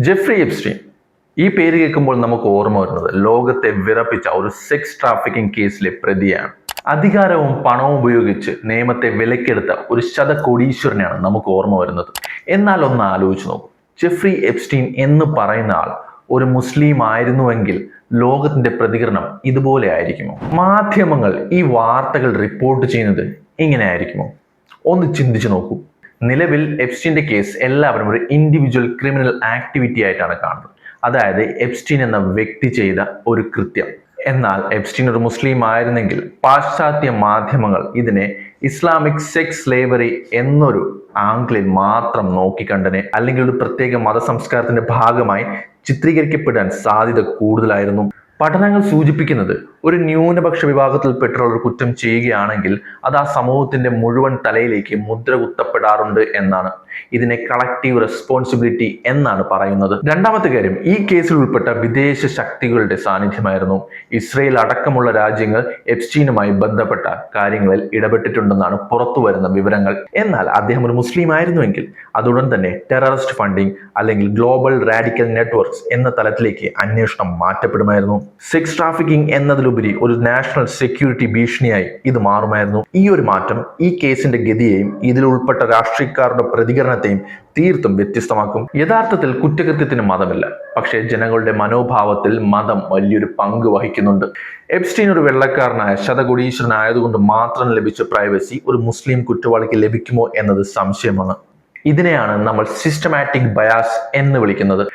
Jeffrey Epstein ഈ പേര് കേൾക്കുമ്പോൾ നമുക്ക് ഓർമ്മ വരുന്നത് ലോകത്തെ വിറപ്പിച്ച ഒരു സെക്സ് ട്രാഫിക്കിംഗ് കേസിലെ പ്രതിയാണ്. അധികാരവും പണവും ഉപയോഗിച്ച് നിയമത്തെ വിലക്കെടുത്ത ഒരു ശതകോടീശ്വരനെയാണ് നമുക്ക് ഓർമ്മ വരുന്നത്. എന്നാൽ ഒന്ന് ആലോചിച്ച് നോക്കൂ, ജെഫ്രി എപ്സ്റ്റീൻ എന്ന് പറയുന്ന ആൾ ഒരു മുസ്ലിം ആയിരുന്നുവെങ്കിൽ ലോകത്തിന്റെ പ്രതികരണം ഇതുപോലെ ആയിരിക്കുമോ? മാധ്യമങ്ങൾ ഈ വാർത്തകൾ റിപ്പോർട്ട് ചെയ്യുന്നത് ഇങ്ങനെ ആയിരിക്കുമോ? ഒന്ന് ചിന്തിച്ചു നോക്കൂ. നിലവിൽ എപ്സ്റ്റീന്റെ കേസ് എല്ലാവരും ഒരു ഇൻഡിവിജ്വൽ ക്രിമിനൽ ആക്ടിവിറ്റി ആയിട്ടാണ് കാണുന്നത്. അതായത് എപ്സ്റ്റീൻ എന്ന വ്യക്തി ചെയ്ത ഒരു കൃത്യം. എന്നാൽ എപ്സ്റ്റീൻ ഒരു മുസ്ലിം ആയിരുന്നെങ്കിൽ പാശ്ചാത്യ മാധ്യമങ്ങൾ ഇതിനെ ഇസ്ലാമിക് സെക്സ് സ്ലേവറി എന്നൊരു ആംഗിളിൽ മാത്രം നോക്കിക്കണ്ടനെ, അല്ലെങ്കിൽ ഒരു പ്രത്യേക മതസംസ്കാരത്തിന്റെ ഭാഗമായി ചിത്രീകരിക്കപ്പെടാൻ സാധ്യത കൂടുതലായിരുന്നു. പഠനങ്ങൾ സൂചിപ്പിക്കുന്നത് ഒരു ന്യൂനപക്ഷ വിഭാഗത്തിൽപ്പെട്ട ഒരു കുറ്റം ചെയ്യുകയാണെങ്കിൽ അത് ആ സമൂഹത്തിന്റെ മുഴുവൻ തലയിലേക്ക് മുദ്ര കുത്തപ്പെടാറുണ്ട് എന്നാണ്. ഇതിനെ കളക്റ്റീവ് റെസ്പോൺസിബിലിറ്റി എന്നാണ് പറയുന്നത്. രണ്ടാമത്തെ കാര്യം, ഈ കേസിൽ ഉൾപ്പെട്ട വിദേശ ശക്തികളുടെ സാന്നിധ്യമായിരുന്നു. ഇസ്രയേൽ അടക്കമുള്ള രാജ്യങ്ങൾ എപ്സ്റ്റീനുമായി ബന്ധപ്പെട്ട കാര്യങ്ങളിൽ ഇടപെട്ടിട്ടുണ്ടെന്നാണ് പുറത്തു വരുന്ന വിവരങ്ങൾ. എന്നാൽ അദ്ദേഹം ഒരു മുസ്ലിം ആയിരുന്നുവെങ്കിൽ അതുടൻ തന്നെ ടെററിസ്റ്റ് ഫണ്ടിംഗ് അല്ലെങ്കിൽ ഗ്ലോബൽ റാഡിക്കൽ നെറ്റ്വർക്ക്സ് എന്ന തലത്തിലേക്ക് അന്വേഷണം മാറ്റപ്പെടുമായിരുന്നു. സെക്സ് ട്രാഫിക്കിംഗ് എന്നതിലുപരി ഒരു നാഷണൽ സെക്യൂരിറ്റി ഭീഷണിയായി ഇത് മാറുമായിരുന്നു. ഈ ഒരു മാറ്റം ഈ കേസിന്റെ ഗതിയെയും ഇതിൽ ഉൾപ്പെട്ട രാഷ്ട്രീയക്കാരുടെ പ്രതികരണത്തെയും തീർത്തും വ്യത്യസ്തമാക്കും. യഥാർത്ഥത്തിൽ കുറ്റകൃത്യത്തിന് മതമില്ല, പക്ഷേ ജനങ്ങളുടെ മനോഭാവത്തിൽ മതം വലിയൊരു പങ്ക് വഹിക്കുന്നുണ്ട്. എപ്സ്റ്റീൻ ഒരു വെള്ളക്കാരനായ ശതകോടീശ്വരനായതുകൊണ്ട് മാത്രം ലഭിച്ച പ്രൈവസി ഒരു മുസ്ലിം കുറ്റവാളിക്ക് ലഭിക്കുമോ എന്നത് സംശയമാണ്. ഇതിനെയാണ് നമ്മൾ സിസ്റ്റമാറ്റിക് ബയാസ് എന്ന് വിളിക്കുന്നത്.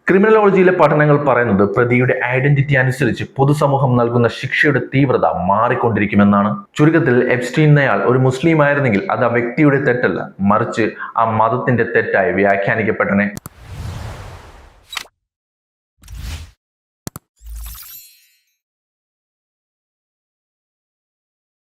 ക്രിമിനലോളജിയിലെ പഠനങ്ങൾ പറയുന്നത് പ്രതിയുടെ ഐഡന്റിറ്റി അനുസരിച്ച് പൊതുസമൂഹം നൽകുന്ന ശിക്ഷയുടെ തീവ്രത മാറിക്കൊണ്ടിരിക്കുമെന്നാണ്. ചുരുക്കത്തിൽ എപ്സ്റ്റീൻ എന്നയാൾ ഒരു മുസ്ലിം ആയിരുന്നെങ്കിൽ അത് ആ വ്യക്തിയുടെ തെറ്റല്ല, മറിച്ച് ആ മതത്തിന്റെ തെറ്റായി വ്യാഖ്യാനിക്കപ്പെട്ടനെ.